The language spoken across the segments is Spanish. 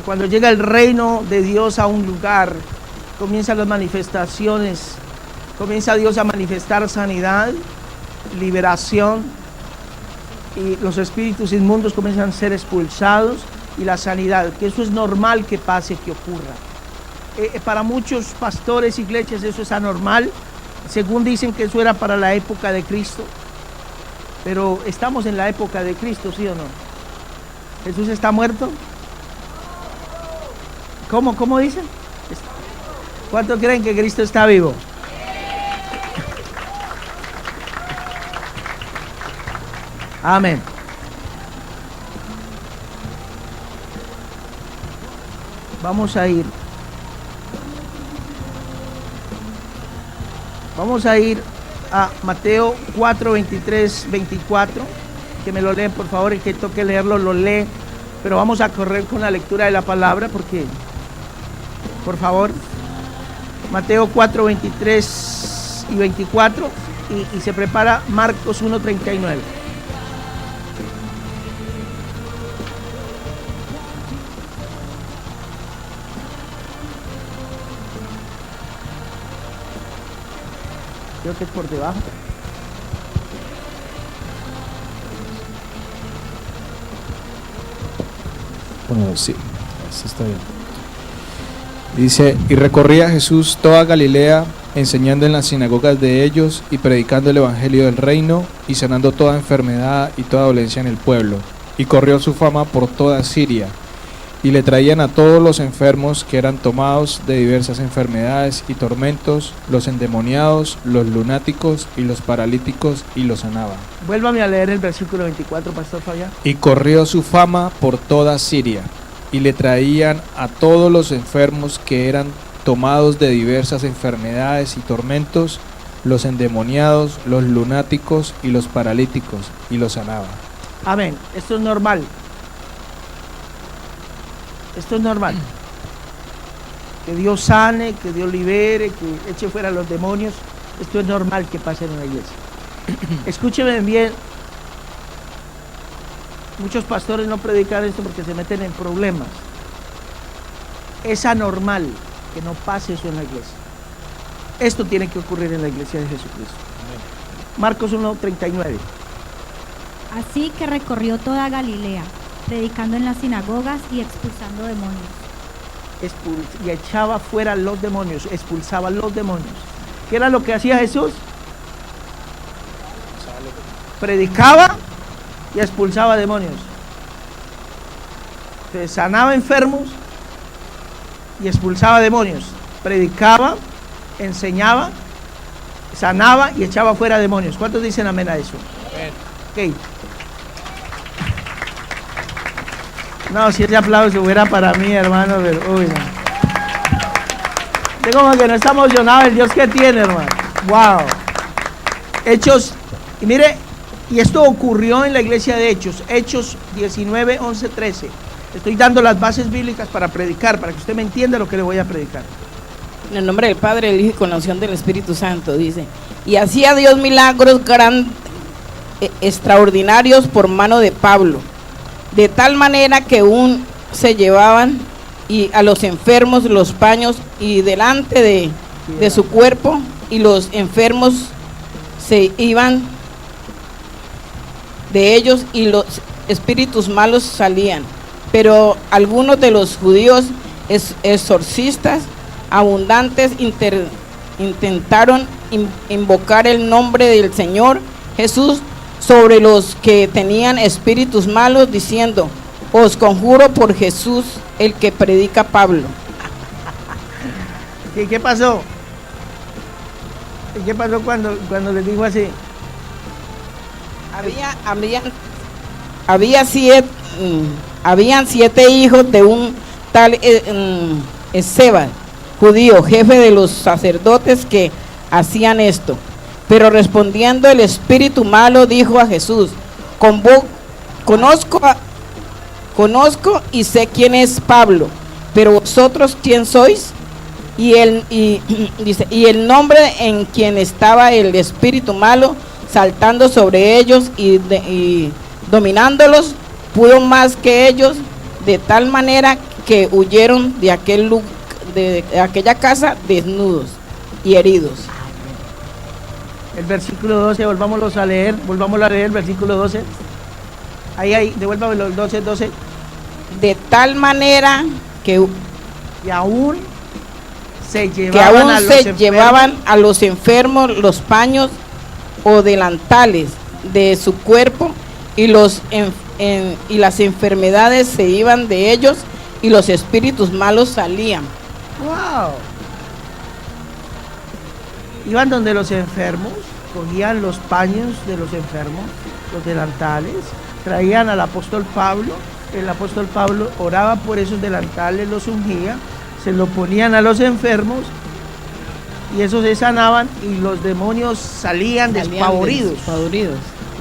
Cuando llega el reino de Dios a un lugar, comienzan las manifestaciones, comienza Dios a manifestar sanidad, liberación, y los espíritus inmundos comienzan a ser expulsados, y la sanidad, que eso es normal que pase, que ocurra. Para muchos pastores, iglesias, eso es anormal, según dicen que eso era para la época de Cristo, pero estamos en la época de Cristo, ¿sí o no? ¿Jesús está muerto? ¿Cómo dicen? ¿Cuántos creen que Cristo está vivo? Amén. Vamos a ir a Mateo 4, 23, 24, que me lo leen por favor, el que toque leerlo lo lee, pero vamos a correr con la lectura de la palabra porque, por favor, Mateo 4, 23 y 24, y se prepara Marcos 1, 39. Creo que es por debajo. Bueno, sí, eso está bien. Dice, y recorría Jesús toda Galilea, enseñando en las sinagogas de ellos y predicando el evangelio del reino y sanando toda enfermedad y toda dolencia en el pueblo. Y corrió su fama por toda Siria. Y le traían a todos los enfermos que eran tomados de diversas enfermedades y tormentos, los endemoniados, los lunáticos y los paralíticos, y los sanaba. Vuélvame a leer el versículo 24, Pastor Fabián. Y corrió su fama por toda Siria, y le traían a todos los enfermos que eran tomados de diversas enfermedades y tormentos, los endemoniados, los lunáticos y los paralíticos, y los sanaba. Amén. Esto es normal. Esto es normal. Que Dios sane, que Dios libere, que eche fuera los demonios. Esto es normal que pase en una iglesia. Escúcheme bien. Muchos pastores no predican esto porque se meten en problemas. Es anormal que no pase eso en la iglesia. Esto tiene que ocurrir en la iglesia de Jesucristo. Marcos 1:39. Así que recorrió toda Galilea, predicando en las sinagogas y expulsando demonios. Y echaba fuera los demonios, expulsaba los demonios. ¿Qué era lo que hacía Jesús? Predicaba y expulsaba demonios. Entonces, sanaba enfermos y expulsaba demonios. Predicaba, enseñaba, sanaba y echaba fuera demonios. ¿Cuántos dicen amén a eso? Amén. Ok. No, si ese aplauso fuera para mí, hermano, pero uy, no. Es como que no está emocionado el Dios que tiene, hermano. Wow. Hechos, y mire, y esto ocurrió en la iglesia de Hechos 19, 11, 13. Estoy dando las bases bíblicas para predicar, para que usted me entienda lo que le voy a predicar. En el nombre del Padre, del Hijo y con la unción del Espíritu Santo, dice, y hacía Dios milagros extraordinarios por mano de Pablo, de tal manera que se llevaban y a los enfermos los paños y delante de su cuerpo, y los enfermos se iban de ellos y los espíritus malos salían. Pero algunos de los judíos exorcistas abundantes intentaron invocar el nombre del Señor Jesús sobre los que tenían espíritus malos, diciendo, os conjuro por Jesús, el que predica Pablo. ¿Qué pasó? ¿Qué pasó cuando les dijo así? Habían 7 hijos de un tal Esceva, judío, jefe de los sacerdotes, que hacían esto. Pero respondiendo el espíritu malo dijo a Jesús, conozco y sé quién es Pablo, pero vosotros quién sois. Y el nombre en quien estaba el espíritu malo, saltando sobre ellos y dominándolos, pudo más que ellos, de tal manera que huyeron de de aquella casa desnudos y heridos. El versículo 12, volvámoslo a leer el versículo 12. Ahí, devuélvamelo el 12. De tal manera que aún se llevaban a los enfermos los paños o delantales de su cuerpo, y y las enfermedades se iban de ellos, y los espíritus malos salían. ¡Wow! Iban donde los enfermos, cogían los paños de los enfermos, los delantales, traían al apóstol Pablo. El apóstol Pablo oraba por esos delantales, los ungía, se lo ponían a los enfermos y esos se sanaban y los demonios salían despavoridos.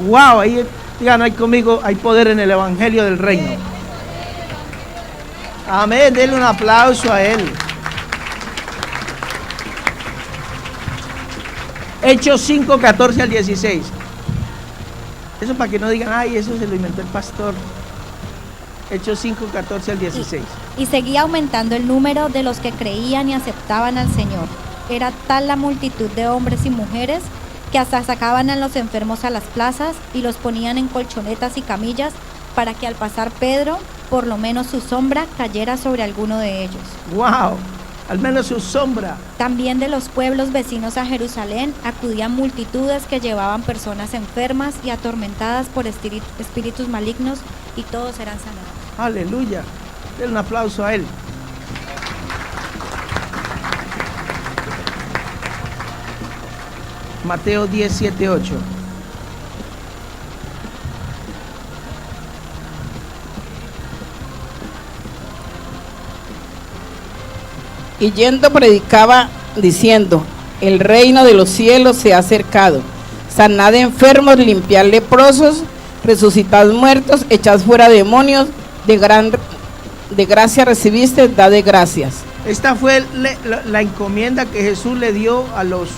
¡Wow! Ahí, digan ahí conmigo, hay poder en el evangelio del reino. Amén, denle un aplauso a él. Hechos 5, 14 al 16. Eso para que no digan, ay, eso se lo inventó el pastor. Hechos 5, 14 al 16. Y seguía aumentando el número de los que creían y aceptaban al Señor. Era tal la multitud de hombres y mujeres que hasta sacaban a los enfermos a las plazas y los ponían en colchonetas y camillas para que al pasar Pedro, por lo menos su sombra cayera sobre alguno de ellos. ¡Wow! Al menos su sombra. También de los pueblos vecinos a Jerusalén acudían multitudes que llevaban personas enfermas y atormentadas por espíritus malignos, y todos eran sanados. Aleluya. Denle un aplauso a él. Mateo 10, 7, 8. Y yendo predicaba diciendo: el reino de los cielos se ha acercado. Sanad enfermos, limpiad leprosos, resucitad muertos, echad fuera demonios. De gracia recibiste, da de gracias. Esta fue la encomienda que Jesús le dio a los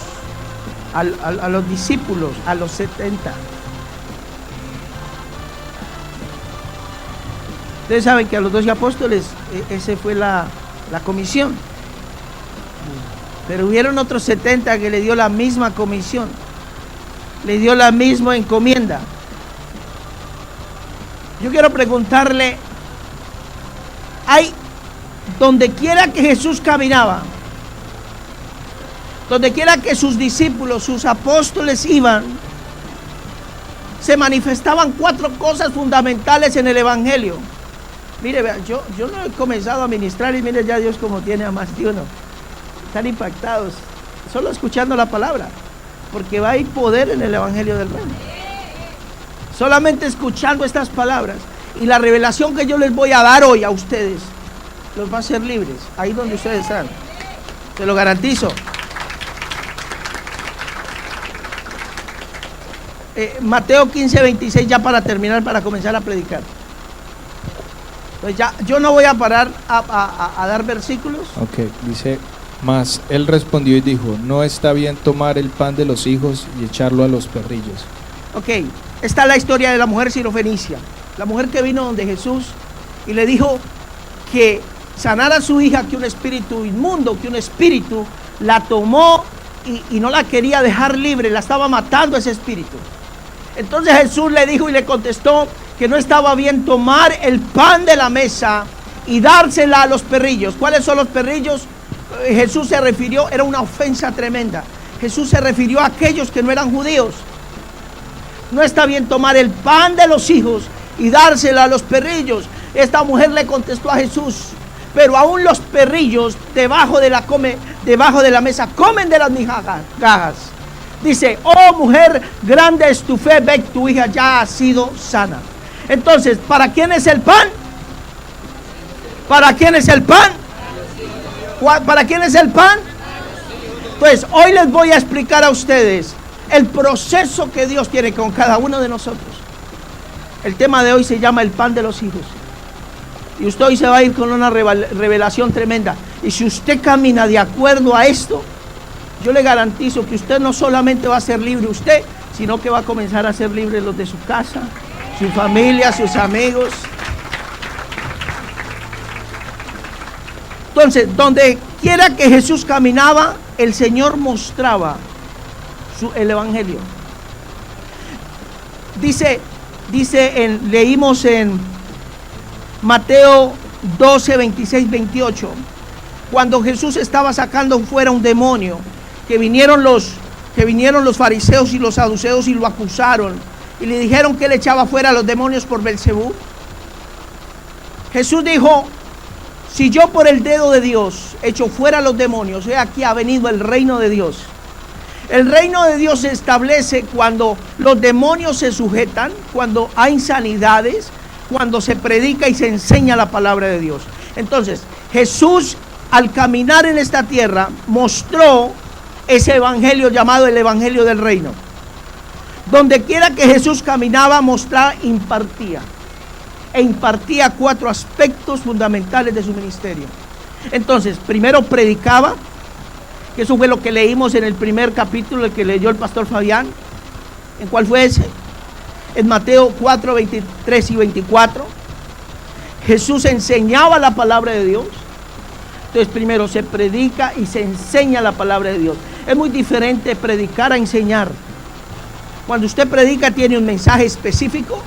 discípulos, a los 70. Ustedes saben que a los 12 apóstoles esa fue la comisión. Pero hubieron otros 70 que le dio la misma comisión, le dio la misma encomienda. Yo quiero preguntarle, donde quiera que Jesús caminaba, donde quiera que sus discípulos, sus apóstoles iban, se manifestaban 4 cosas fundamentales en el evangelio. Mire, vea, yo no he comenzado a ministrar y mire ya Dios como tiene a más de uno. Están impactados, solo escuchando la palabra, porque va a ir poder en el evangelio del reino. Solamente escuchando estas palabras y la revelación que yo les voy a dar hoy a ustedes, los va a hacer libres, ahí donde ustedes están. Te lo garantizo. Mateo 15, 26, ya para terminar, para comenzar a predicar. Entonces ya, yo no voy a parar a dar versículos. Ok, dice: mas él respondió y dijo: no está bien tomar el pan de los hijos y echarlo a los perrillos. Ok, esta es la historia de la mujer sirofenicia, la mujer que vino donde Jesús y le dijo que sanara a su hija, que un espíritu inmundo, que un espíritu la tomó y no la quería dejar libre, la estaba matando ese espíritu. Entonces Jesús le dijo y le contestó que no estaba bien tomar el pan de la mesa y dársela a los perrillos. ¿Cuáles son los perrillos? Jesús se refirió, era una ofensa tremenda. Jesús se refirió a aquellos que no eran judíos. No está bien tomar el pan de los hijos y dársela a los perrillos. Esta mujer le contestó a Jesús: pero aún los perrillos debajo de la mesa comen de las migajas. Dice: oh mujer, grande es tu fe, ve, tu hija ya ha sido sana. Entonces, ¿para quién es el pan? ¿Para quién es el pan? ¿Para quién es el pan? Pues hoy les voy a explicar a ustedes el proceso que Dios tiene con cada uno de nosotros. El tema de hoy se llama el pan de los hijos. Y usted hoy se va a ir con una revelación tremenda. Y si usted camina de acuerdo a esto, yo le garantizo que usted no solamente va a ser libre usted, sino que va a comenzar a ser libre los de su casa, su familia, sus amigos. Entonces, donde quiera que Jesús caminaba, el Señor mostraba el evangelio. Leímos en Mateo 12, 26, 28, cuando Jesús estaba sacando fuera un demonio, que vinieron los fariseos y los saduceos y lo acusaron y le dijeron que él echaba fuera a los demonios por Belcebú. Jesús dijo: si yo por el dedo de Dios echo fuera a los demonios, aquí ha venido el reino de Dios. El reino de Dios se establece cuando los demonios se sujetan, cuando hay sanidades, cuando se predica y se enseña la palabra de Dios. Entonces, Jesús, al caminar en esta tierra, mostró ese evangelio llamado el evangelio del reino. Donde quiera que Jesús caminaba, mostraba, impartía. E impartía 4 aspectos fundamentales de su ministerio. Entonces, primero predicaba, que eso fue lo que leímos en el primer capítulo, el que leyó el pastor Fabián. ¿En cuál fue ese? En Mateo 4, 23 y 24. Jesús enseñaba la palabra de Dios. Entonces, primero se predica y se enseña la palabra de Dios. Es muy diferente predicar a enseñar. Cuando usted predica tiene un mensaje específico,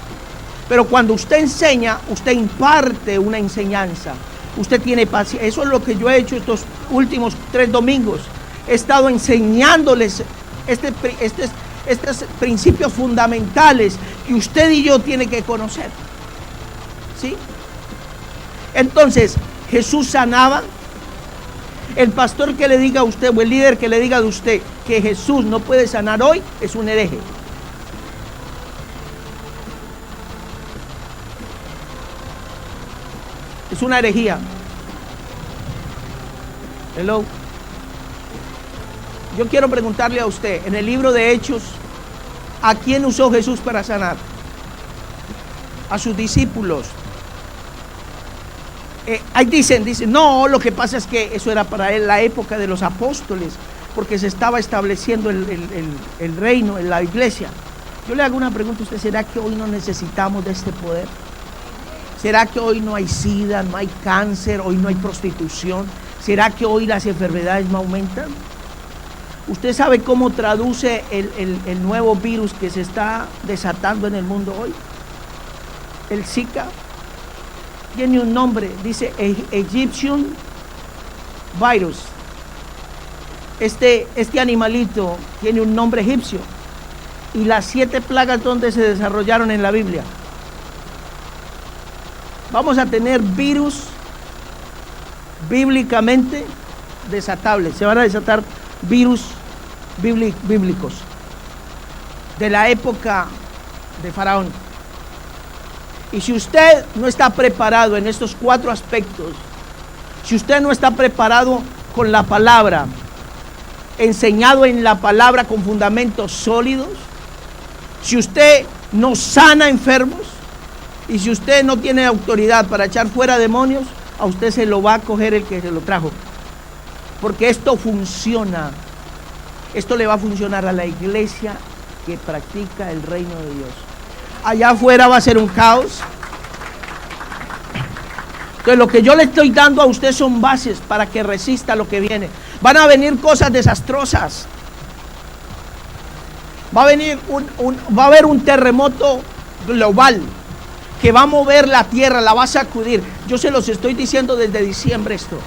pero cuando usted enseña, usted imparte una enseñanza. Usted tiene paciencia. Eso es lo que yo he hecho estos últimos 3 domingos. He estado enseñándoles estos principios fundamentales que usted y yo tiene que conocer. ¿Sí? Entonces, Jesús sanaba. El pastor que le diga a usted, o el líder que le diga de usted que Jesús no puede sanar hoy, es un hereje. Es una herejía. Hello. Yo quiero preguntarle a usted, en el libro de Hechos, ¿a quién usó Jesús para sanar? A sus discípulos. Ahí dicen, no, lo que pasa es que eso era para él la época de los apóstoles, porque se estaba estableciendo el reino en la iglesia. Yo le hago una pregunta a usted: ¿será que hoy no necesitamos de este poder? ¿Será que hoy no hay SIDA, no hay cáncer, hoy no hay prostitución? ¿Será que hoy las enfermedades no aumentan? ¿Usted sabe cómo traduce el nuevo virus que se está desatando en el mundo hoy? El Zika. Tiene un nombre, dice Egyptian virus. Este animalito tiene un nombre egipcio. Y las 7 plagas donde se desarrollaron en la Biblia. Vamos a tener virus bíblicamente desatables. Se van a desatar virus bíblicos de la época de Faraón. Y si usted no está preparado en estos 4 aspectos, si usted no está preparado con la palabra, enseñado en la palabra con fundamentos sólidos, si usted no sana enfermos, y si usted no tiene autoridad para echar fuera demonios, a usted se lo va a coger el que se lo trajo. Porque esto funciona. Esto le va a funcionar a la iglesia que practica el reino de Dios. Allá afuera va a ser un caos. Entonces, lo que yo le estoy dando a usted son bases para que resista lo que viene. Van a venir cosas desastrosas. Va a haber un terremoto global que va a mover la tierra, la va a sacudir. Yo se los estoy diciendo desde diciembre esto.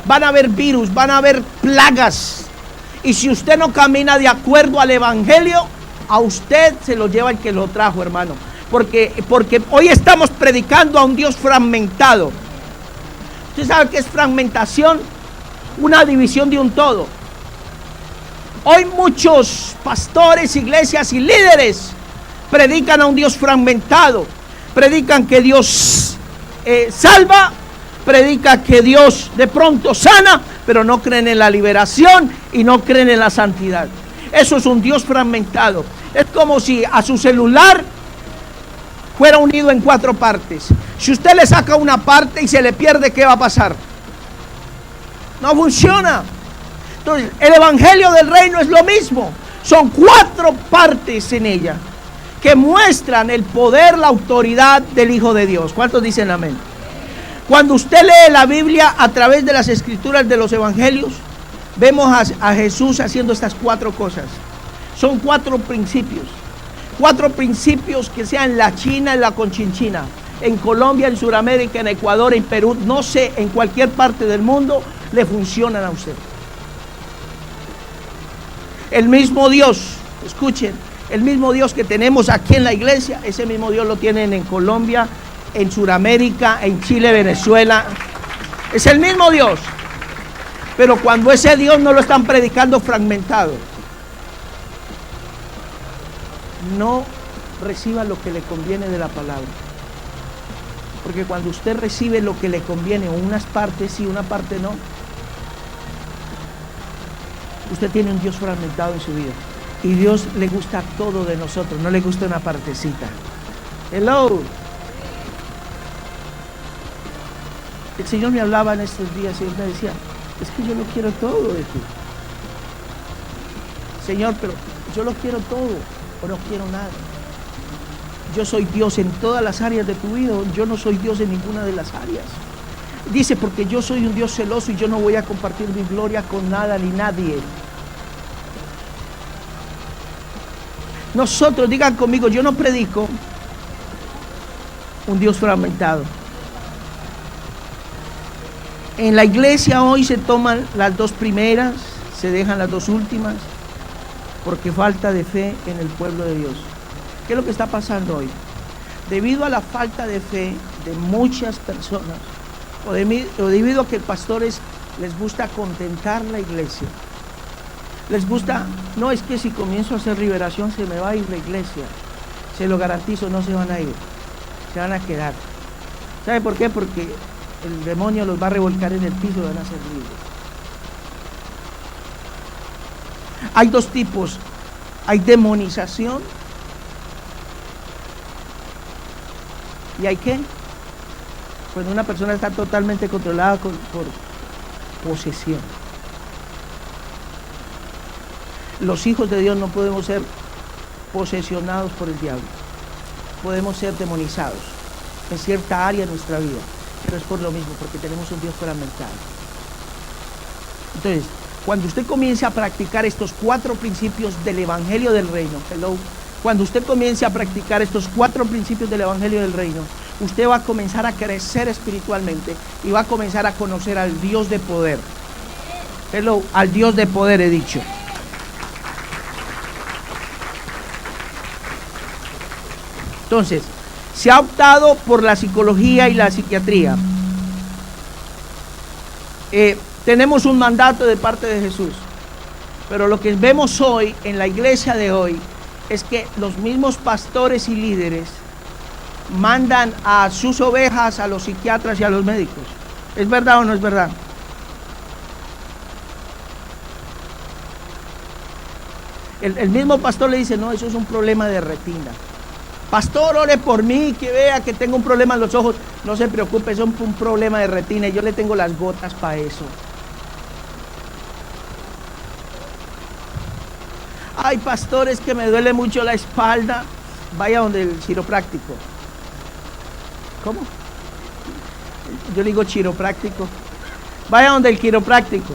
Van a haber virus, van a haber plagas. Y si usted no camina de acuerdo al evangelio, a usted se lo lleva el que lo trajo, hermano. Porque hoy estamos predicando a un Dios fragmentado. ¿Usted sabe qué es fragmentación? Una división de un todo. Hoy muchos pastores, iglesias y líderes predican a un Dios fragmentado. Predican que Dios salva, predica que Dios de pronto sana, pero no creen en la liberación y no creen en la santidad. Eso es un Dios fragmentado. Es como si a su celular fuera unido en 4 partes. Si usted le saca una parte y se le pierde, ¿qué va a pasar? No funciona. Entonces, el evangelio del reino es lo mismo. Son 4 partes en ella que muestran el poder, la autoridad del Hijo de Dios. ¿Cuántos dicen amén? Cuando usted lee la Biblia a través de las escrituras de los evangelios, vemos a Jesús haciendo estas 4 cosas. Son 4 principios. 4 principios que sean en la China, en la Conchinchina, en Colombia, en Sudamérica, en Ecuador, en Perú, no sé, en cualquier parte del mundo, le funcionan a usted. El mismo Dios, escuchen, el mismo Dios que tenemos aquí en la iglesia, ese mismo Dios lo tienen en Colombia, en Sudamérica, en Chile, Venezuela. Es el mismo Dios. Pero cuando ese Dios no lo están predicando fragmentado, no reciba lo que le conviene de la palabra. Porque cuando usted recibe lo que le conviene, unas partes sí, una parte no, usted tiene un Dios fragmentado en su vida. Y Dios le gusta todo de nosotros, no le gusta una partecita. Hello. El Señor me hablaba en estos días y Él me decía, es que yo lo quiero todo de ti. Señor, pero yo lo quiero todo o no quiero nada. Yo soy Dios en todas las áreas de tu vida, yo no soy Dios en ninguna de las áreas. Dice, porque yo soy un Dios celoso y yo no voy a compartir mi gloria con nada ni nadie. Nosotros, digan conmigo, yo no predico un Dios fragmentado. En la iglesia hoy se toman las 2 primeras, se dejan las 2 últimas, porque falta de fe en el pueblo de Dios. ¿Qué es lo que está pasando hoy? Debido a la falta de fe de muchas personas, o debido a que pastores les gusta contentar la iglesia, les gusta, no es que si comienzo a hacer liberación se me va a ir la iglesia, se lo garantizo, no se van a ir, se van a quedar. ¿Sabe por qué? Porque el demonio los va a revolcar en el piso y van a ser libres. Hay 2 tipos, hay demonización y hay ¿qué? Cuando una persona está totalmente controlada por posesión. Los hijos de Dios no podemos ser posesionados por el diablo, podemos ser demonizados en cierta área de nuestra vida, pero es por lo mismo, porque tenemos un Dios fragmentado. Entonces, cuando usted comience a practicar estos 4 principios del Evangelio del Reino, cuando usted comience a practicar estos 4 principios del Evangelio del Reino, usted va a comenzar a crecer espiritualmente y va a comenzar a conocer al Dios de poder. Al Dios de poder he dicho. Entonces, se ha optado por la psicología y la psiquiatría. Tenemos un mandato de parte de Jesús, pero lo que vemos hoy en la iglesia de hoy es que los mismos pastores y líderes mandan a sus ovejas a los psiquiatras y a los médicos. ¿Es verdad o no es verdad? El mismo pastor le dice, no, eso es un problema de retina. Pastor, ore por mí, que vea que tengo un problema en los ojos. No se preocupe, eso es un problema de retina y yo le tengo las gotas para eso. Ay, pastor, es que me duele mucho la espalda. Vaya donde el quiropráctico. ¿Cómo? Yo le digo chiropráctico. Vaya donde el quiropráctico.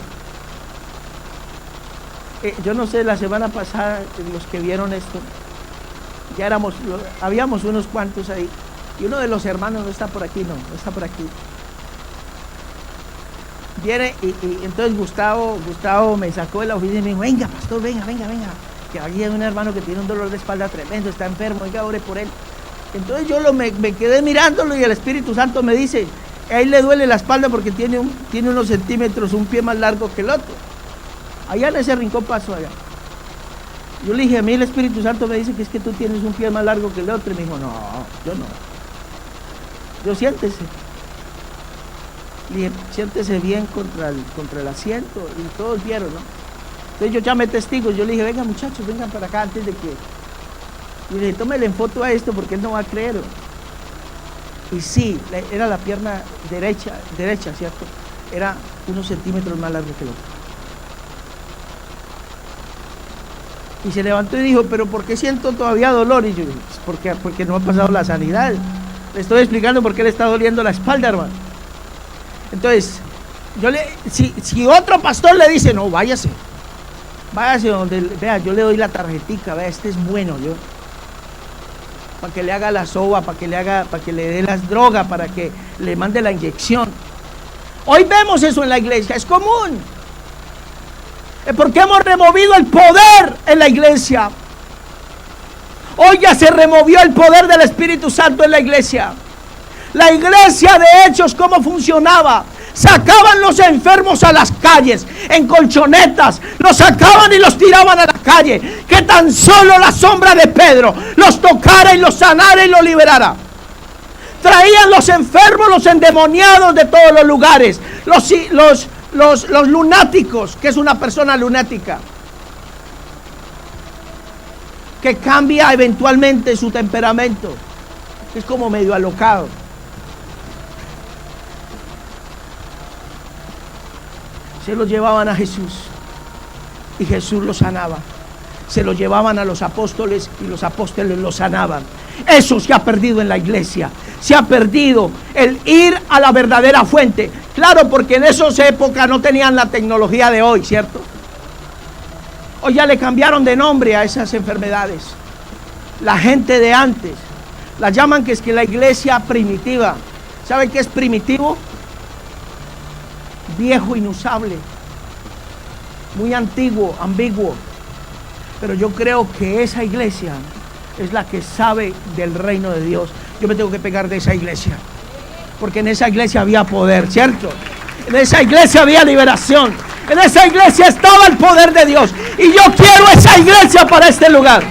Yo no sé, la semana pasada, los que vieron esto, ya habíamos unos cuantos ahí, y uno de los hermanos no está por aquí, no está por aquí. Viene y entonces Gustavo me sacó de la oficina y me dijo, venga, pastor, venga, que aquí hay un hermano que tiene un dolor de espalda tremendo, está enfermo, venga, ore por él. Entonces yo me quedé mirándolo y el Espíritu Santo me dice, a él le duele la espalda porque tiene unos centímetros, un pie más largo que el otro. Allá en ese rincón pasó allá. Yo le dije, a mí el Espíritu Santo me dice que es que tú tienes un pie más largo que el otro. Y me dijo, no, yo no. Yo siéntese. Le dije, siéntese bien contra el asiento. Y todos vieron, ¿no? Entonces yo llamé testigos. Yo le dije, venga muchachos, vengan para acá antes de que... Y le dije, tómele en foto a esto porque él no va a creer. Y sí, era la pierna derecha, ¿cierto? Era unos centímetros más largo que el otro. Y se levantó y dijo, pero ¿por qué siento todavía dolor? Y yo dije, porque no ha pasado la sanidad. Le estoy explicando por qué le está doliendo la espalda, hermano. Entonces, si otro pastor le dice, no, váyase donde, vea, yo le doy la tarjetica, vea, este es bueno, para que le haga la soba, para que le dé las drogas, para que le mande la inyección. Hoy vemos eso en la iglesia, es común. Es porque hemos removido el poder en la iglesia. Hoy ya se removió el poder del Espíritu Santo en la iglesia. La iglesia de Hechos, ¿cómo funcionaba? Sacaban los enfermos a las calles, en colchonetas, los sacaban y los tiraban a la calle. Que tan solo la sombra de Pedro los tocara y los sanara y los liberara. Traían los enfermos, los endemoniados de todos los lugares, los lunáticos, que es una persona lunática, que cambia eventualmente su temperamento, que es como medio alocado. Se los llevaban a Jesús y Jesús los sanaba. Se los llevaban a los apóstoles y los apóstoles los sanaban. Eso se ha perdido en la iglesia. Se ha perdido el ir a la verdadera fuente. Claro, porque en esas épocas no tenían la tecnología de hoy, ¿cierto? Hoy ya le cambiaron de nombre a esas enfermedades. La gente de antes la llaman que es que la iglesia primitiva. ¿Saben qué es primitivo? Viejo, inusable, muy antiguo, ambiguo. Pero yo creo que esa iglesia es la que sabe del reino de Dios. Yo me tengo que pegar de esa iglesia, porque en esa iglesia había poder, ¿cierto? En esa iglesia había liberación. En esa iglesia estaba el poder de Dios. Y yo quiero esa iglesia para este lugar.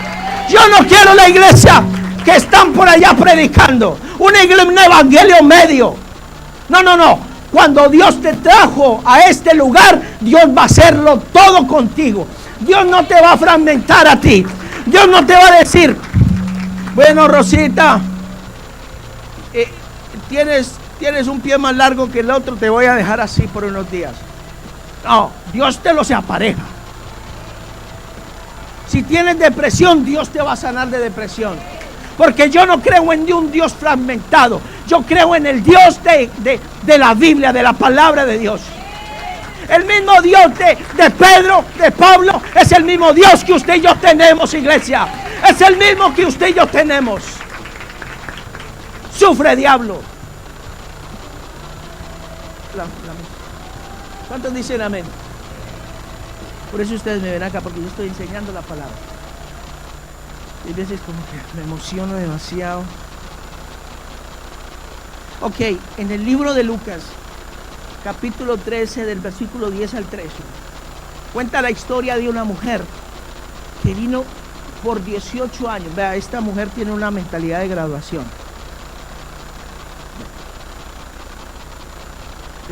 Yo no quiero la iglesia que están por allá predicando un evangelio medio. No. Cuando Dios te trajo a este lugar, Dios va a hacerlo todo contigo. Dios no te va a fragmentar a ti. Dios no te va a decir, bueno, Rosita, tienes un pie más largo que el otro, te voy a dejar así por unos días. No, Dios te lo se apareja. Si tienes depresión, Dios te va a sanar de depresión. Porque yo no creo en un Dios fragmentado. Yo creo en el Dios de la Biblia, de la palabra de Dios. El mismo Dios de Pedro, de Pablo, es el mismo Dios que usted y yo tenemos, iglesia. Es el mismo que usted y yo tenemos. Sufre, diablo. ¿Cuántos dicen amén? Por eso ustedes me ven acá, porque yo estoy enseñando la palabra. Y a veces como que me emociono demasiado. Ok, en el libro de Lucas, capítulo 13, del versículo 10 al 13, cuenta la historia de una mujer que vino por 18 años. Vea, esta mujer tiene una mentalidad de graduación.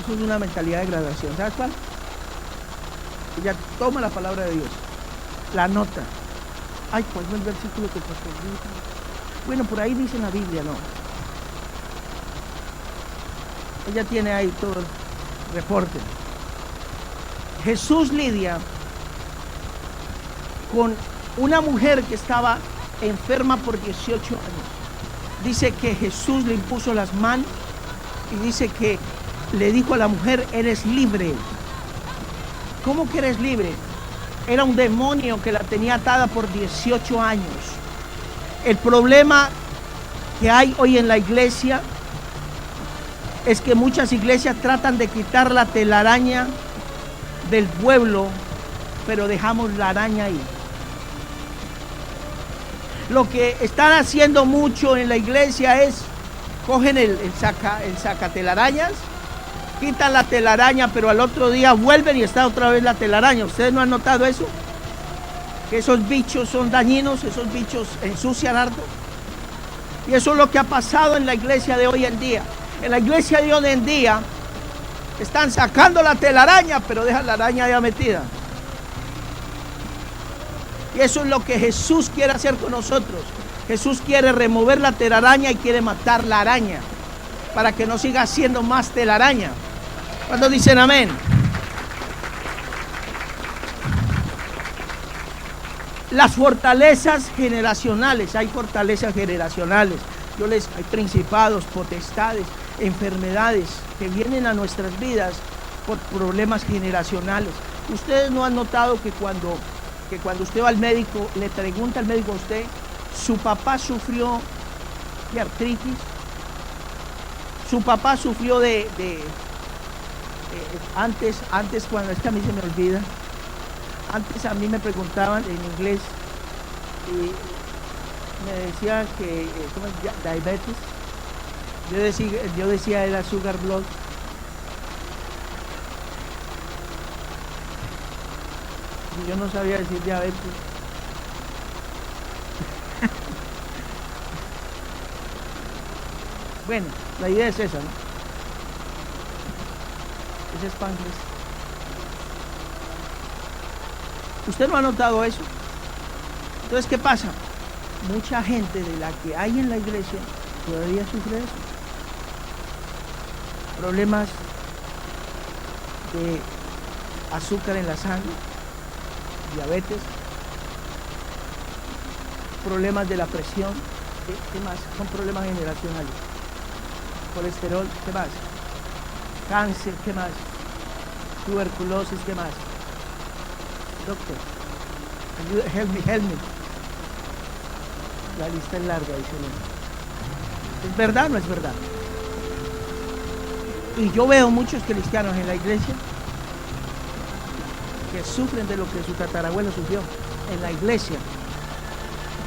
Eso es una mentalidad de graduación. ¿Sabes cuál? Ella toma la palabra de Dios, la nota. Ay, ¿cuál fue el versículo que pasó? Bueno, por ahí dice en la Biblia, no. Ella tiene ahí todo el reporte. Jesús lidia con una mujer que estaba enferma por 18 años. Dice que Jesús le impuso las manos y dice que le dijo a la mujer, eres libre. ¿Cómo que eres libre? Era un demonio que la tenía atada por 18 años. El problema que hay hoy en la iglesia es que muchas iglesias tratan de quitar la telaraña del pueblo, pero dejamos la araña ahí. Lo que están haciendo mucho en la iglesia es cogen el sacatelarañas, quitan la telaraña, pero al otro día vuelven y está otra vez la telaraña. ¿Ustedes no han notado eso? Que esos bichos son dañinos, esos bichos ensucian harto. Y eso es lo que ha pasado en la iglesia de hoy en día. En la iglesia de hoy en día están sacando la telaraña, pero dejan la araña ya metida. Y eso es lo que Jesús quiere hacer con nosotros. Jesús quiere remover la telaraña y quiere matar la araña, para que no siga siendo más telaraña. ¿Cuántos dicen amén? Las fortalezas generacionales, hay fortalezas generacionales. Hay principados, potestades. enfermedades que vienen a nuestras vidas por problemas generacionales. Ustedes no han notado que cuando usted va al médico, le pregunta al médico a usted, ¿su papá sufrió de artritis? ¿Su papá sufrió antes cuando, es que a mí se me olvida, antes a mí me preguntaban en inglés y me decían que, ¿cómo es? Diabetes. Yo decía era sugar blood. Yo no sabía decir diabetes. Bueno, la idea es esa, ¿no? Ese es páncreas. ¿Usted no ha notado eso? Entonces, ¿qué pasa? Mucha gente de la que hay en la iglesia todavía sufre eso. Problemas de azúcar en la sangre, diabetes, problemas de la presión, ¿qué más? Son problemas generacionales. Colesterol, ¿qué más? Cáncer, ¿qué más? Tuberculosis, ¿qué más? Doctor, help me. La lista es larga, dice él. ¿Es verdad o no es verdad? Y yo veo muchos cristianos en la iglesia que sufren de lo que su tatarabuelo sufrió en la iglesia.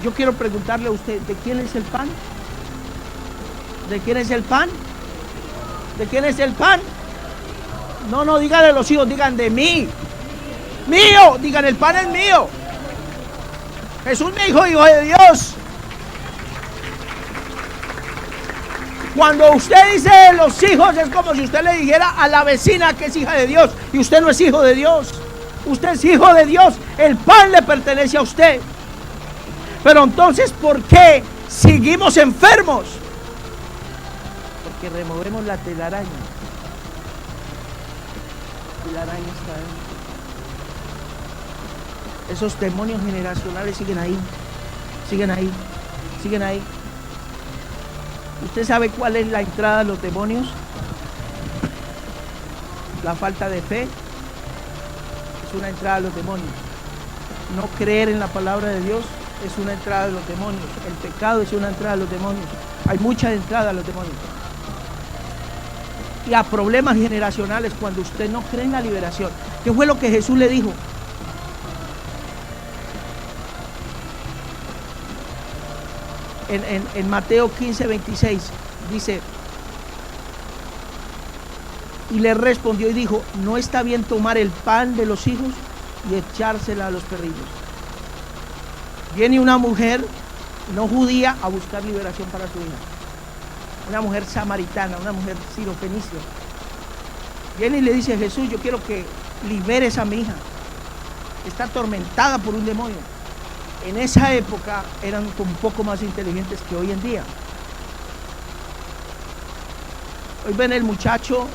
Yo quiero preguntarle a usted, ¿de quién es el pan? ¿De quién es el pan? ¿De quién es el pan? No, díganle a los hijos, digan de mí. Mío, digan, el pan es mío. Jesús me dijo, hijo de Dios. Cuando usted dice de los hijos, es como si usted le dijera a la vecina que es hija de Dios, y usted no es hijo de Dios. Usted es hijo de Dios, el pan le pertenece a usted. Pero entonces, ¿por qué seguimos enfermos? Porque removemos la telaraña. Y la araña está ahí. Esos demonios generacionales siguen ahí. ¿Usted sabe cuál es la entrada de los demonios? La falta de fe es una entrada de los demonios. No creer en la palabra de Dios es una entrada de los demonios. El pecado es una entrada de los demonios. Hay mucha entrada a los demonios. Y a problemas generacionales cuando usted no cree en la liberación. ¿Qué fue lo que Jesús le dijo? En Mateo 15:26 dice, y le respondió y dijo, no está bien tomar el pan de los hijos y echársela a los perrillos. Viene una mujer no judía a buscar liberación para su hija, una mujer samaritana, una mujer sirofenicia. Viene y le dice, Jesús, yo quiero que liberes a mi hija, está atormentada por un demonio. En esa época eran un poco más inteligentes que hoy en día. Hoy ven el muchacho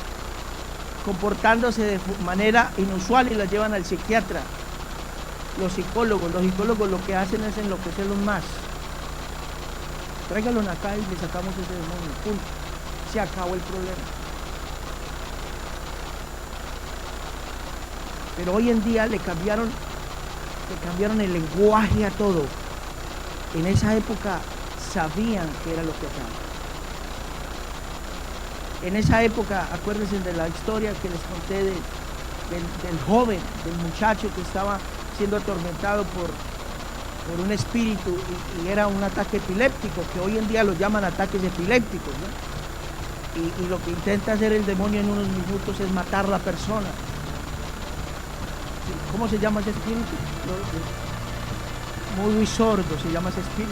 comportándose de manera inusual y lo llevan al psiquiatra. Los psicólogos lo que hacen es enloquecerlos más. Tráiganlo acá y le sacamos ese demonio. ¡Pum! Se acabó el problema. Pero hoy en día le cambiaron el lenguaje a todo. En esa época sabían qué era lo que hacían. En esa época, acuérdense de la historia que les conté del joven, del muchacho que estaba siendo atormentado por un espíritu y era un ataque epiléptico, que hoy en día los llaman ataques epilépticos, ¿no? Y lo que intenta hacer el demonio en unos minutos es matar a la persona. ¿Cómo se llama ese espíritu? Muy sordo se llama ese espíritu.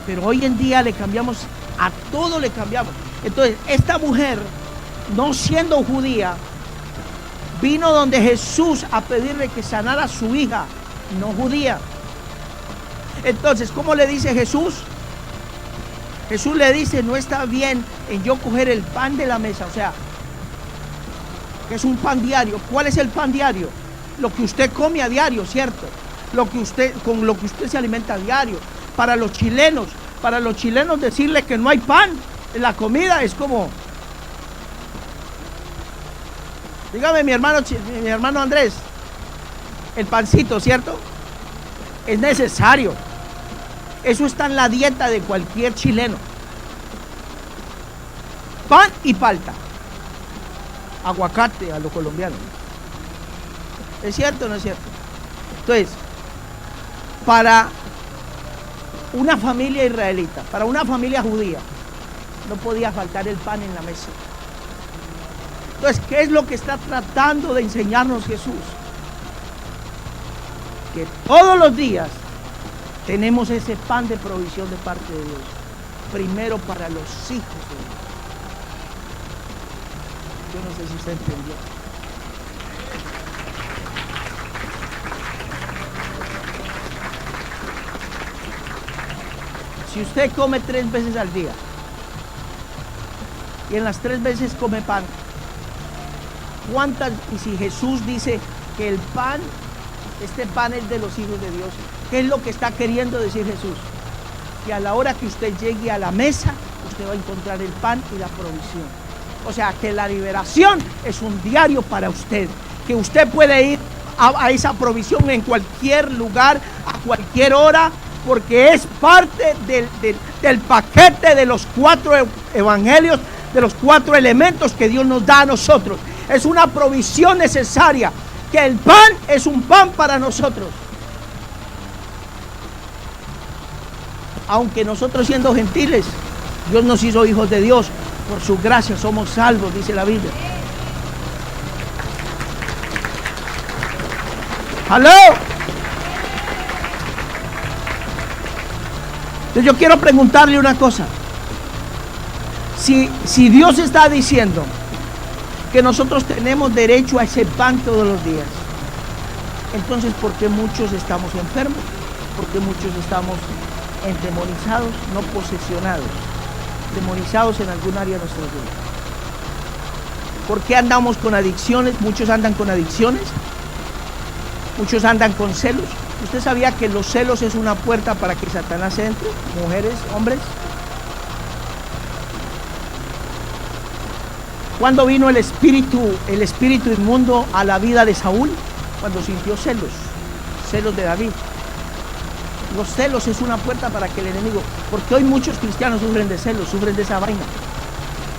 Pero hoy en día le cambiamos, a todo le cambiamos. Entonces, esta mujer, no siendo judía, vino donde Jesús a pedirle que sanara a su hija, no judía. Entonces, ¿cómo le dice Jesús? Jesús le dice, no está bien en yo coger el pan de la mesa, o sea, que es un pan diario. ¿Cuál es el pan diario? Lo que usted come a diario, ¿cierto? Con lo que usted se alimenta a diario. Para los chilenos, Para los chilenos decirle que no hay pan en la comida es como... Dígame mi hermano Andrés, el pancito, ¿cierto? Es necesario. Eso está en la dieta de cualquier chileno. Pan y palta. Aguacate a los colombianos. ¿Es cierto o no es cierto? Entonces, para una familia israelita, para una familia judía, no podía faltar el pan en la mesa. Entonces, ¿qué es lo que está tratando de enseñarnos Jesús? Que todos los días tenemos ese pan de provisión de parte de Dios. Primero para los hijos de Dios. Yo no sé si usted entendió. Si usted come 3 veces al día y en las 3 veces come pan, ¿cuántas? Y si Jesús dice que el pan, este pan es de los hijos de Dios, ¿qué es lo que está queriendo decir Jesús? Que a la hora que usted llegue a la mesa, usted va a encontrar el pan y la provisión. O sea, que la liberación es un diario para usted, que usted puede ir a esa provisión en cualquier lugar, a cualquier hora, porque es parte del paquete de los 4 evangelios, de los 4 elementos que Dios nos da a nosotros. Es una provisión necesaria, que el pan es un pan para nosotros. Aunque nosotros siendo gentiles, Dios nos hizo hijos de Dios. Por su gracia somos salvos, dice la Biblia. ¡Aló! Entonces yo quiero preguntarle una cosa. Si Dios está diciendo que nosotros tenemos derecho a ese pan todos los días, entonces ¿por qué muchos estamos enfermos? ¿Por qué muchos estamos endemonizados, no posesionados, demonizados en algún área de nuestra vida? ¿Por qué andamos con adicciones? Muchos andan con adicciones, muchos andan con celos. ¿Usted sabía que los celos es una puerta para que Satanás entre? Mujeres, hombres. ¿Cuándo vino el espíritu inmundo a la vida de Saúl? Cuando sintió celos de David. Los celos es una puerta para que el enemigo, porque hoy muchos cristianos sufren de celos, sufren de esa vaina,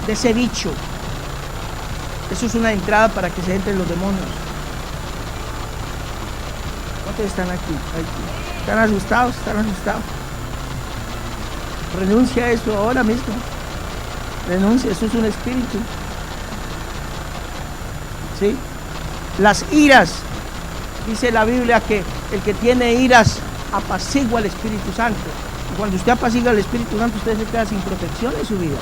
de ese bicho. Eso es una entrada para que se entren los demonios. ¿Cuántos están aquí? ¿Están asustados? ¿Están asustados? Renuncia a eso ahora mismo. Renuncia, eso es un espíritu. ¿Sí? Las iras, dice la Biblia que el que tiene iras apacigua al Espíritu Santo. Y cuando usted apacigua al Espíritu Santo, usted se queda sin protección en su vida.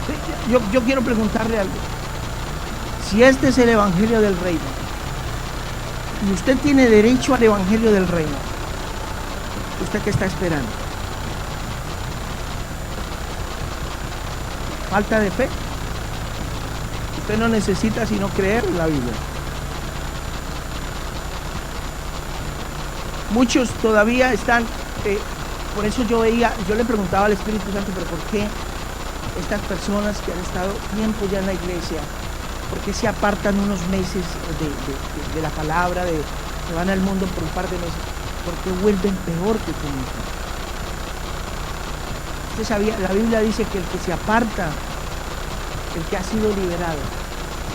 Sí, yo quiero preguntarle algo. Si este es el Evangelio del Reino, y usted tiene derecho al Evangelio del Reino, ¿usted qué está esperando? ¿Falta de fe? Usted no necesita sino creer en la Biblia. Muchos todavía están, por eso yo le preguntaba al Espíritu Santo, pero ¿por qué estas personas que han estado tiempo ya en la iglesia, por qué se apartan unos meses de la palabra, se van al mundo por un par de meses? ¿Por qué vuelven peor que comienzan? Usted sabía, la Biblia dice que el que se aparta, el que ha sido liberado,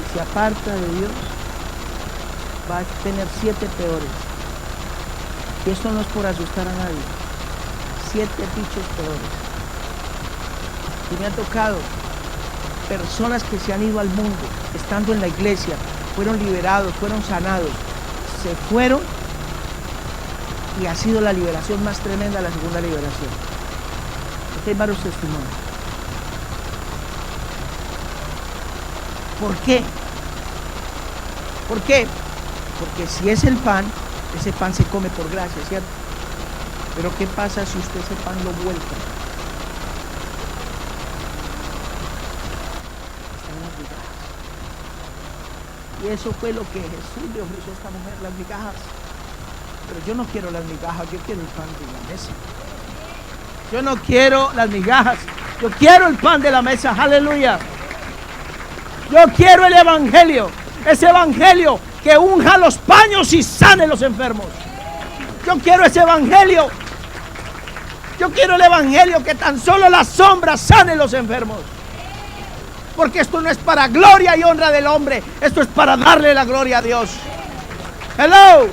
y se aparta de Dios, va a tener 7 peores. Y esto no es por asustar a nadie. 7 bichos peores. Y me ha tocado personas que se han ido al mundo, estando en la iglesia, fueron liberados, fueron sanados, se fueron, y ha sido la liberación más tremenda, la segunda liberación. Aquí hay varios testimonios. ¿Por qué? ¿Por qué? Porque si es el pan, ese pan se come por gracia, ¿cierto? Pero ¿qué pasa si usted ese pan lo vuelca? Están las migajas. Y eso fue lo que Jesús le ofreció a esta mujer, las migajas. Pero yo no quiero las migajas, yo quiero el pan de la mesa. Yo no quiero las migajas, yo quiero el pan de la mesa. Aleluya. Yo quiero el evangelio, ese evangelio que unja los paños y sane los enfermos. Yo quiero ese evangelio. Yo quiero el evangelio que tan solo la sombra sane los enfermos. Porque esto no es para gloria y honra del hombre, esto es para darle la gloria a Dios. Hello.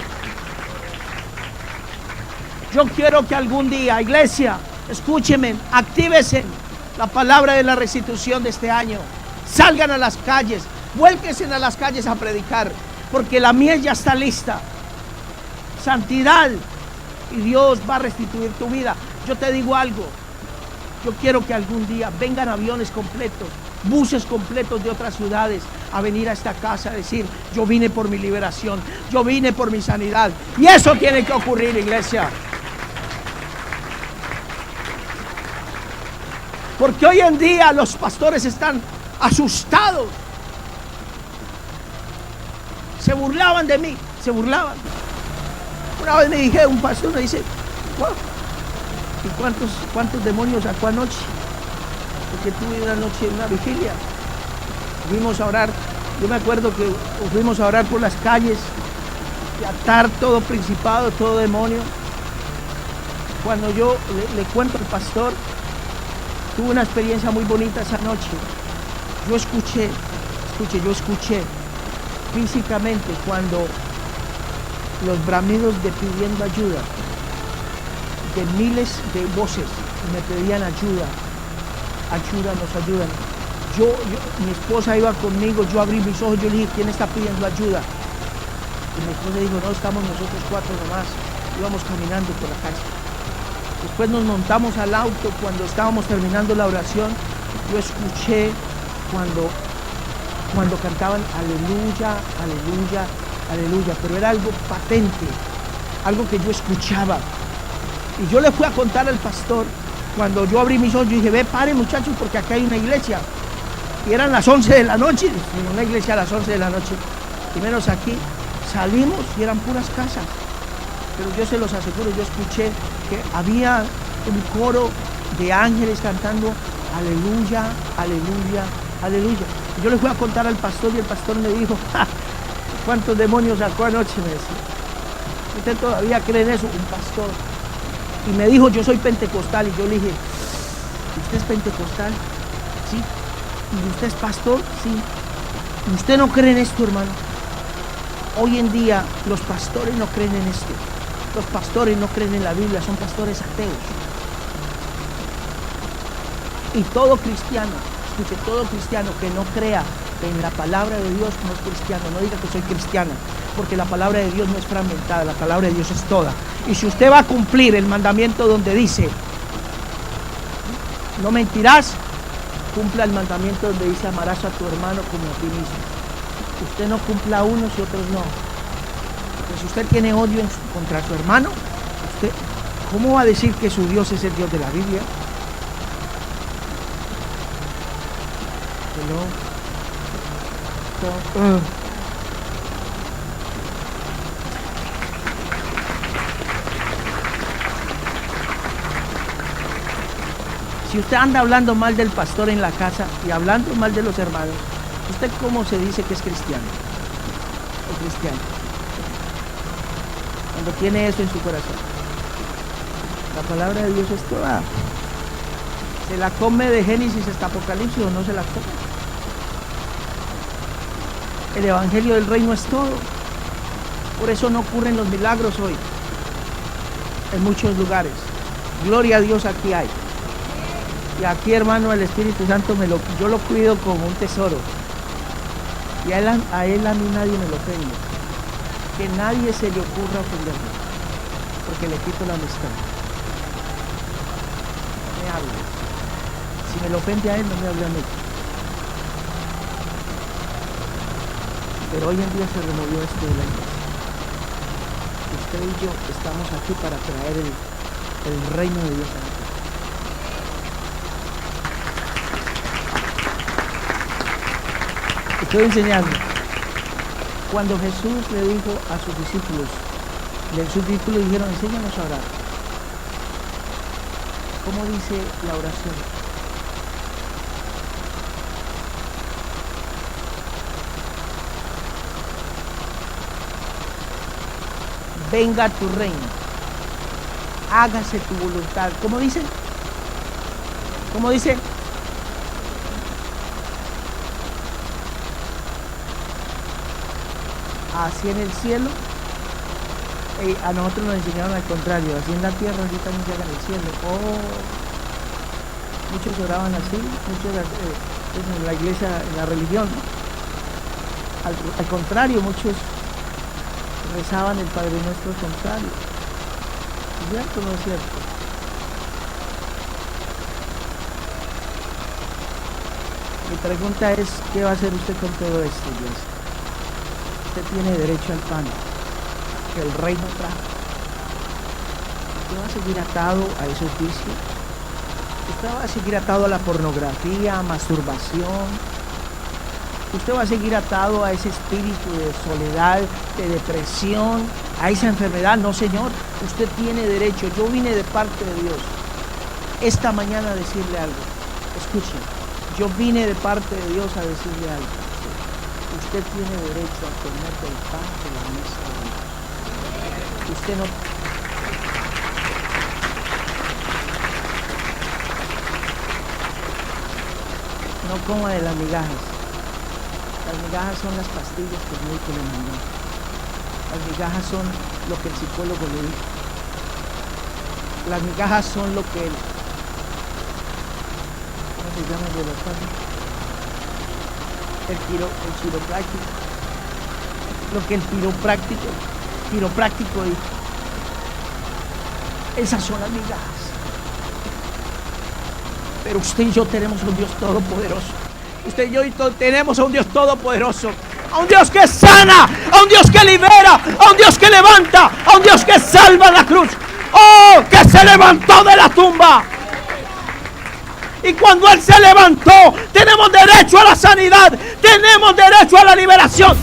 Yo quiero que algún día, iglesia, escúcheme, actívese la palabra de la restitución de este año. Salgan a las calles, vuélquense a las calles a predicar, porque la miel ya está lista. Santidad, y Dios va a restituir tu vida. Yo te digo algo, yo quiero que algún día vengan aviones completos, buses completos de otras ciudades a venir a esta casa a decir: yo vine por mi liberación, yo vine por mi sanidad. Y eso tiene que ocurrir, iglesia. Porque hoy en día los pastores están asustados. Se burlaban de mí, se burlaban. Una vez me dije, un pastor me dice: wow, ¿y cuántos demonios sacó anoche? Porque tuve una noche, una vigilia. Fuimos a orar. Yo me acuerdo que fuimos a orar por las calles y atar todo principado, todo demonio. Cuando yo le cuento al pastor, tuve una experiencia muy bonita esa noche. Yo escuché físicamente cuando los bramidos de pidiendo ayuda, de miles de voces me pedían ayuda, ayúdanos, ayúdanos. Mi esposa iba conmigo, yo abrí mis ojos, yo le dije: ¿quién está pidiendo ayuda? Y mi esposa dijo: no, estamos nosotros cuatro nomás. Íbamos caminando por la calle. Después nos montamos al auto. Cuando estábamos terminando la oración, yo escuché cuando cantaban aleluya, aleluya, aleluya, pero era algo patente, algo que yo escuchaba. Y yo le fui a contar al pastor. Cuando yo abrí mis ojos, yo dije: ve, pare muchachos, porque acá hay una iglesia. Y eran las 11 de la noche, una iglesia a las 11 de la noche. Y menos aquí, salimos y eran puras casas. Pero yo se los aseguro, yo escuché que había un coro de ángeles cantando aleluya, aleluya, aleluya. Y yo le fui a contar al pastor y el pastor me dijo: ¡ja! ¿Cuántos demonios sacó anoche? Me decía. ¿Usted todavía cree en eso? Un pastor. Y me dijo: yo soy pentecostal. Y yo le dije: ¿usted es pentecostal? Sí. ¿Y usted es pastor? Sí. ¿Y usted no cree en esto, hermano? Hoy en día los pastores no creen en esto. Los pastores no creen en la Biblia, son pastores ateos. Y todo cristiano, escuche, todo cristiano que no crea en la palabra de Dios no es cristiano. No diga que soy cristiana, porque la palabra de Dios no es fragmentada, la palabra de Dios es toda. Y si usted va a cumplir el mandamiento donde dice no mentirás, cumpla el mandamiento donde dice amarás a tu hermano como a ti mismo. Usted no cumpla unos y otros no. Porque si usted tiene odio contra su hermano, usted, ¿cómo va a decir que su Dios es el Dios de la Biblia? Si usted anda hablando mal del pastor en la casa y hablando mal de los hermanos, ¿usted cómo se dice que es cristiano? O cristiano. Cuando tiene eso en su corazón. La palabra de Dios es toda. ¿Se la come de Génesis hasta Apocalipsis o no se la come? El evangelio del reino es todo. Por eso no ocurren los milagros hoy en muchos lugares. Gloria a Dios, aquí hay. Y aquí, hermano, el Espíritu Santo yo lo cuido como un tesoro. Y a él a mí nadie me lo ofende. Que nadie se le ocurra ofenderme, porque le quito la amistad. Me habla. Si me lo ofende a él, no me hable a mí. Pero hoy en día se removió esto de la iglesia. Usted y yo estamos aquí para traer el reino de Dios a la tierra. Estoy enseñando. Cuando Jesús le dijo a sus discípulos, Y sus discípulos dijeron, enséñanos a orar. ¿Cómo dice la oración? Venga tu reino, hágase tu voluntad. ¿Cómo dice? ¿Cómo dice? Así en el cielo. A nosotros nos enseñaron al contrario, así en la tierra, así también se haga en el cielo. Muchos oraban así, muchos en la iglesia, en la religión. Al contrario, muchos rezaban el Padre Nuestro al contrario. ¿Es cierto o no es cierto? Mi pregunta es, ¿qué va a hacer usted con todo esto, iglesia? Usted tiene derecho al pan que el reino trajo. ¿Usted va a seguir atado a esos vicios? ¿Usted va a seguir atado a la pornografía, a masturbación? ¿Usted va a seguir atado a ese espíritu de soledad, de depresión, a esa enfermedad? No, Señor, usted tiene derecho. Yo vine de parte de Dios esta mañana a decirle algo. Escuchen, yo vine de parte de Dios a decirle algo. Usted tiene derecho a comer del pan de la mesa de Dios. Usted no coma de las migajas. Las migajas son las pastillas que el médico le mandó. Las migajas son lo que el psicólogo le dijo. Las migajas son lo que ¿cómo se llama el de los padres? El quiropráctico. Lo que el quiropráctico dijo. Esas son las migajas. Pero usted y yo tenemos un Dios todopoderoso. Usted y yo tenemos a un Dios todopoderoso, a un Dios que sana, a un Dios que libera, a un Dios que levanta, a un Dios que salva la cruz. ¡Oh, que se levantó de la tumba! Y cuando Él se levantó, tenemos derecho a la sanidad, tenemos derecho a la liberación.